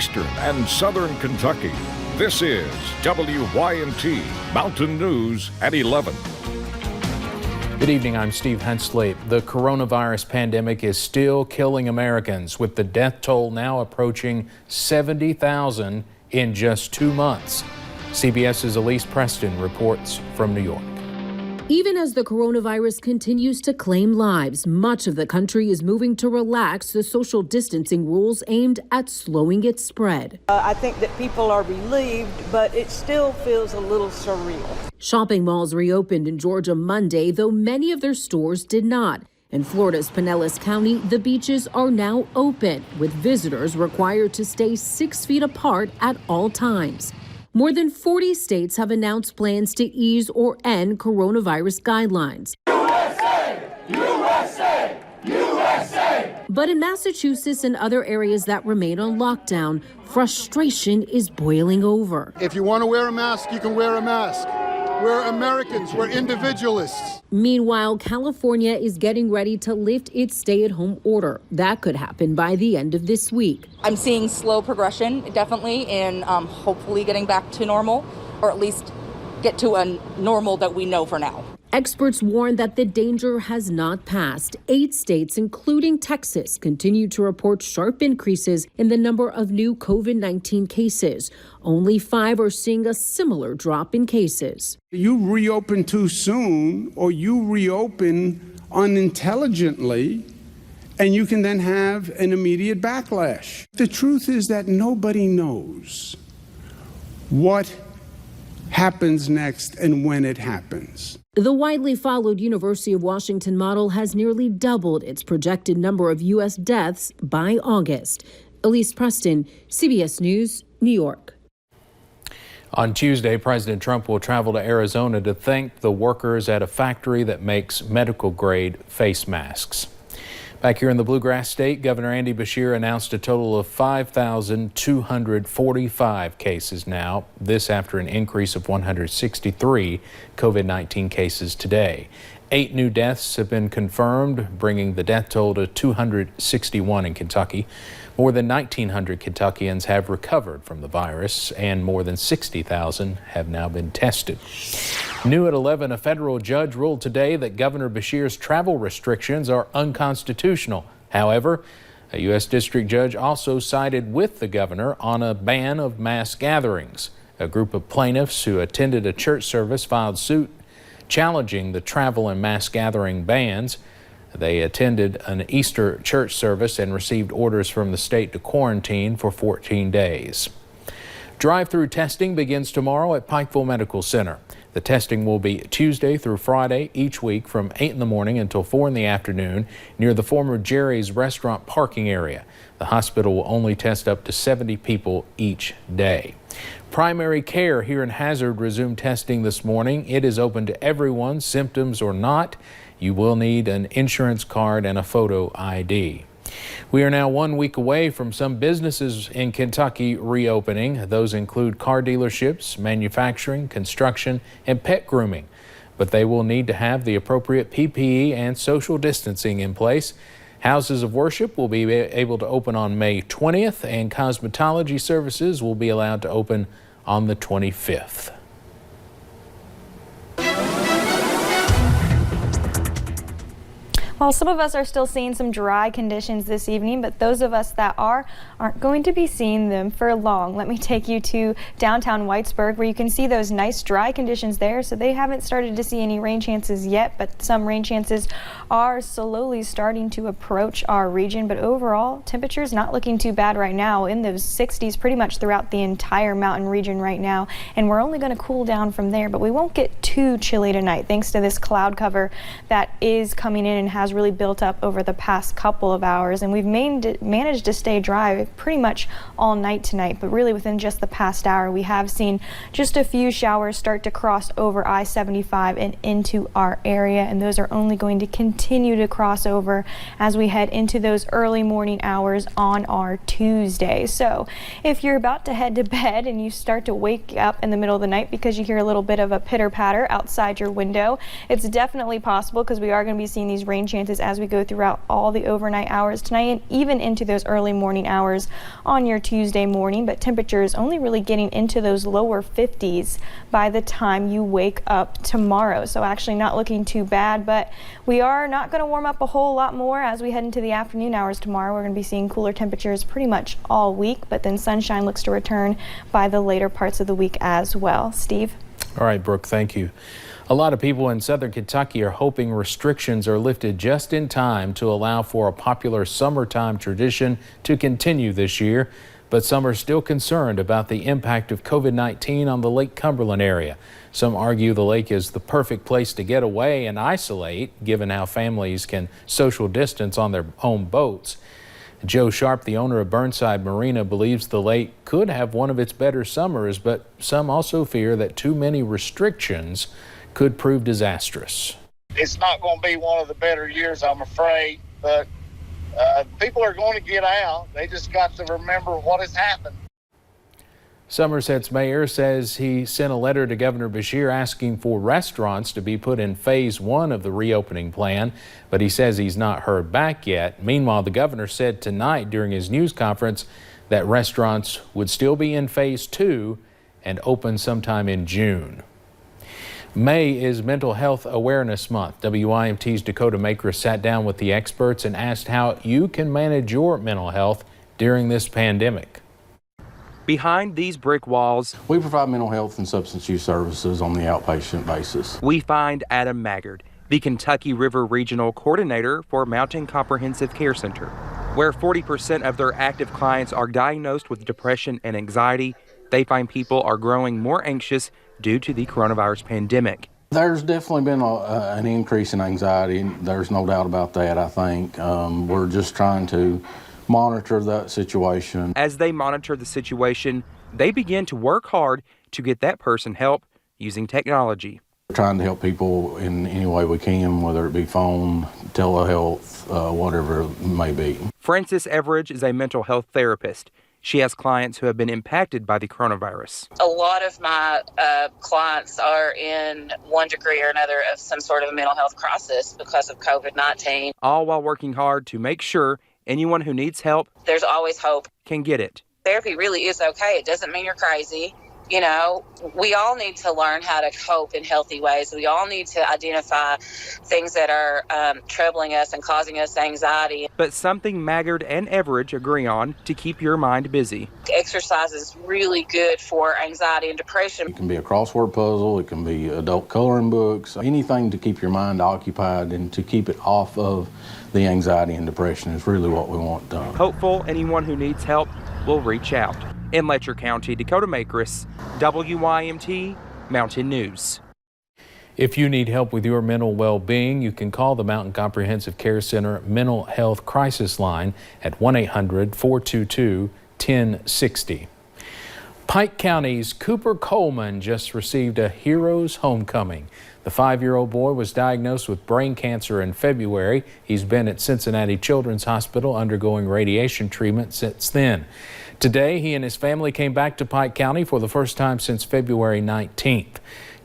eastern and southern Kentucky. This is WYNT Mountain News at 11. Good evening, I'm Steve Hensley. The coronavirus pandemic is still killing Americans, with the death toll now approaching 70,000 in just 2 months. CBS's Elise Preston reports from New York. Even as the coronavirus continues to claim lives, much of the country is moving to relax the social distancing rules aimed at slowing its spread. I think that people are relieved, but it still feels a little surreal. Shopping malls reopened in Georgia Monday, though many of their stores did not. In Florida's Pinellas County, the beaches are now open, with visitors required to stay 6 feet apart at all times. More than 40 states have announced plans to ease or end coronavirus guidelines. USA! USA! USA! But in Massachusetts and other areas that remain on lockdown, frustration is boiling over. If you want to wear a mask, you can wear a mask. We're Americans. We're individualists. Meanwhile, California is getting ready to lift its stay-at-home order. That could happen by the end of this week. I'm seeing slow progression, definitely, and hopefully getting back to normal, or at least get to a normal that we know for now. Experts warn that the danger has not passed. 8 states, including Texas, continue to report sharp increases in the number of new COVID-19 cases. Only 5 are seeing a similar drop in cases. You reopen too soon, or you reopen unintelligently, and you can then have an immediate backlash. The truth is that nobody knows what happens next and when it happens. The widely followed University of Washington model has nearly doubled its projected number of U.S. deaths by August. Elise Preston, CBS News, New York. On Tuesday, President Trump will travel to Arizona to thank the workers at a factory that makes medical-grade face masks. Back here in the Bluegrass State, Governor Andy Beshear announced a total of 5,245 cases now, this after an increase of 163 COVID-19 cases today. 8 new deaths have been confirmed, bringing the death toll to 261 in Kentucky. More than 1,900 Kentuckians have recovered from the virus, and more than 60,000 have now been tested. New at 11, a federal judge ruled today that Governor Beshear's travel restrictions are unconstitutional. However, a U.S. district judge also sided with the governor on a ban of mass gatherings. A group of plaintiffs who attended a church service filed suit challenging the travel and mass gathering bans. They attended an Easter church service and received orders from the state to quarantine for 14 days. Drive-through testing begins tomorrow at Pikeville Medical Center. The testing will be Tuesday through Friday each week from 8 in the morning until 4 in the afternoon near the former Jerry's restaurant parking area. The hospital will only test up to 70 people each day. Primary care here in Hazard resumed testing this morning. It is open to everyone, symptoms or not. You will need an insurance card and a photo ID. We are now 1 week away from some businesses in Kentucky reopening. Those include car dealerships, manufacturing, construction, and pet grooming. But they will need to have the appropriate PPE and social distancing in place. Houses of worship will be able to open on May 20th, and cosmetology services will be allowed to open on the 25th. Well, some of us are still seeing some dry conditions this evening, but those of us that aren't going to be seeing them for long. Let me take you to downtown Whitesburg, where you can see those nice dry conditions there. So they haven't started to see any rain chances yet, but some rain chances are slowly starting to approach our region. But overall, temperatures not looking too bad right now, in those 60s pretty much throughout the entire mountain region right now. And we're only going to cool down from there, but we won't get too chilly tonight thanks to this cloud cover that is coming in and has really built up over the past couple of hours, and we've managed to stay dry pretty much all night tonight. But really within just the past hour, we have seen just a few showers start to cross over I-75 and into our area, and those are only going to continue to cross over as we head into those early morning hours on our Tuesday. So if you're about to head to bed and you start to wake up in the middle of the night because you hear a little bit of a pitter patter outside your window, it's definitely possible, because we are going to be seeing these rain chances chances as we go throughout all the overnight hours tonight and even into those early morning hours on your Tuesday morning, but temperatures only really getting into those lower 50s by the time you wake up tomorrow. So actually not looking too bad, but we are not going to warm up a whole lot more as we head into the afternoon hours tomorrow. We're going to be seeing cooler temperatures pretty much all week, but then sunshine looks to return by the later parts of the week as well. Steve? All right, Brooke, thank you. A lot of people in southern Kentucky are hoping restrictions are lifted just in time to allow for a popular summertime tradition to continue this year. But some are still concerned about the impact of COVID-19 on the Lake Cumberland area. Some argue the lake is the perfect place to get away and isolate, given how families can social distance on their own boats. Joe Sharp, the owner of Burnside Marina, believes the lake could have one of its better summers, but some also fear that too many restrictions could prove disastrous. It's not going to be one of the better years, I'm afraid, but people are going to get out. They just got to remember what has happened. Somerset's mayor says he sent a letter to Governor Beshear asking for restaurants to be put in phase 1 of the reopening plan, but he says he's not heard back yet. Meanwhile, the governor said tonight during his news conference that restaurants would still be in phase 2 and open sometime in June. May is Mental Health Awareness Month. WYMT's Dakota Makris sat down with the experts and asked how you can manage your mental health during this pandemic. Behind these brick walls, we provide mental health and substance use services on the outpatient basis. We find Adam Maggard, the Kentucky River Regional Coordinator for Mountain Comprehensive Care Center, where 40% of their active clients are diagnosed with depression and anxiety. They find people are growing more anxious due to the coronavirus pandemic. There's definitely been an increase in anxiety. There's no doubt about that, I think. We're just trying to monitor that situation. As they monitor the situation, they begin to work hard to get that person help using technology. We're trying to help people in any way we can, whether it be phone, telehealth, whatever it may be. Frances Everidge is a mental health therapist. She has clients who have been impacted by the coronavirus. A lot of my clients are in one degree or another of some sort of a mental health crisis because of COVID-19. All while working hard to make sure anyone who needs help, there's always hope, can get it. Therapy really is okay. It doesn't mean you're crazy. You know, we all need to learn how to cope in healthy ways. We all need to identify things that are troubling us and causing us anxiety. But something Maggard and Everidge agree on to keep your mind busy. Exercise is really good for anxiety and depression. It can be a crossword puzzle, it can be adult coloring books, anything to keep your mind occupied and to keep it off of the anxiety and depression is really what we want done. Hopeful anyone who needs help will reach out. In Letcher County, Dakota Makris, WYMT Mountain News. If you need help with your mental well-being, you can call the Mountain Comprehensive Care Center Mental Health Crisis Line at 1-800-422-1060. Pike County's Cooper Coleman just received a hero's homecoming. The 5-year-old boy was diagnosed with brain cancer in February. He's been at Cincinnati Children's Hospital undergoing radiation treatment since then. Today, he and his family came back to Pike County for the first time since February 19th,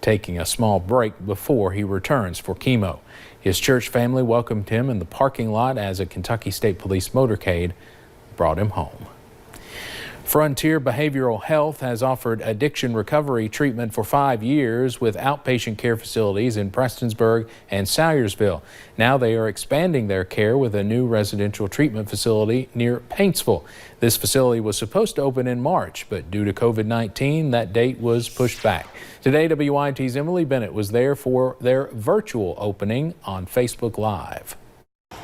taking a small break before he returns for chemo. His church family welcomed him in the parking lot as a Kentucky State Police motorcade brought him home. Frontier Behavioral Health has offered addiction recovery treatment for 5 years with outpatient care facilities in Prestonsburg and Salyersville. Now they are expanding their care with a new residential treatment facility near Paintsville. This facility was supposed to open in March, but due to COVID-19, that date was pushed back. Today, WYMT's Emily Bennett was there for their virtual opening on Facebook Live.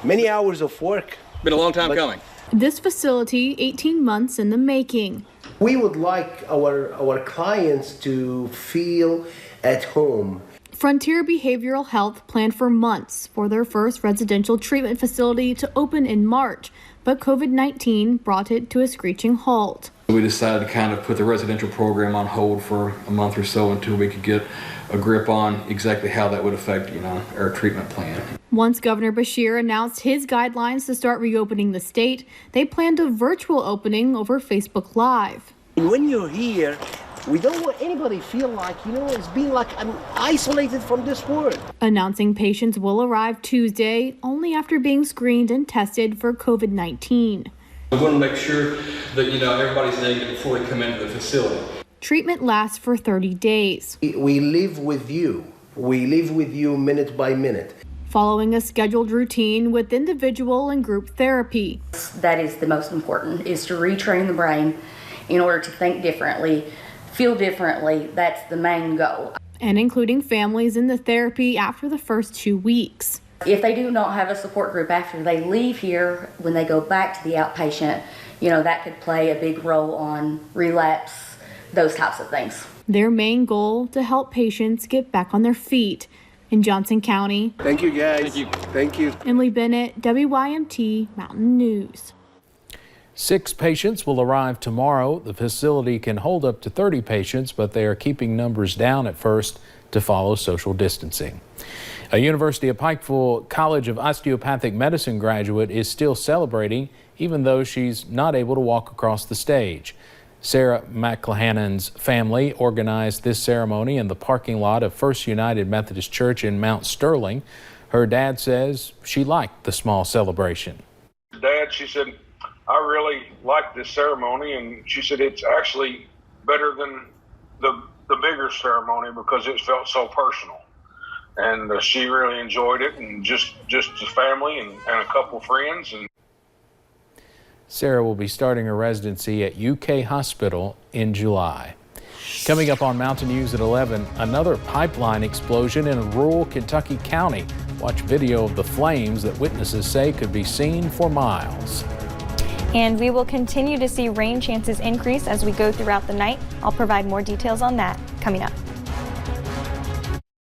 Many hours of work. Been a long time coming. This facility, 18 months in the making. We would like our clients to feel at home. Frontier Behavioral Health planned for months for their first residential treatment facility to open in March, but COVID-19 brought it to a screeching halt. We decided to kind of put the residential program on hold for a month or so until we could get a grip on exactly how that would affect, our treatment plan. Once Governor Beshear announced his guidelines to start reopening the state, they planned a virtual opening over Facebook Live. When you're here, We don't want anybody to feel like, it's being like I'm isolated from this world. Announcing patients will arrive Tuesday only after being screened and tested for COVID-19. We want to make sure that, everybody's negative before they come into the facility. Treatment lasts for 30 days. We live with you. We live with you minute by minute. Following a scheduled routine with individual and group therapy. That is the most important, is to retrain the brain in order to think differently, feel differently. That's the main goal. And including families in the therapy after the first 2 weeks. If they do not have a support group after they leave here, when they go back to the outpatient, that could play a big role on relapse, those types of things. Their main goal to help patients get back on their feet. In Johnson County. Thank you, guys. Thank you. Emily Bennett, WYMT Mountain News. 6 patients will arrive tomorrow. The facility can hold up to 30 patients, but they are keeping numbers down at first to follow social distancing. A University of Pikeville College of Osteopathic Medicine graduate is still celebrating, even though she's not able to walk across the stage. Sarah McClehannon's family organized this ceremony in the parking lot of First United Methodist Church in Mount Sterling. Her dad says she liked the small celebration. Dad, she said, I really like this ceremony, and she said it's actually better than the bigger ceremony because it felt so personal. And she really enjoyed it, and just the family and a couple friends. And Sarah will be starting her residency at UK Hospital in July. Coming up on Mountain News at 11, another pipeline explosion in a rural Kentucky county. Watch video of the flames that witnesses say could be seen for miles. And we will continue to see rain chances increase as we go throughout the night. I'll provide more details on that coming up.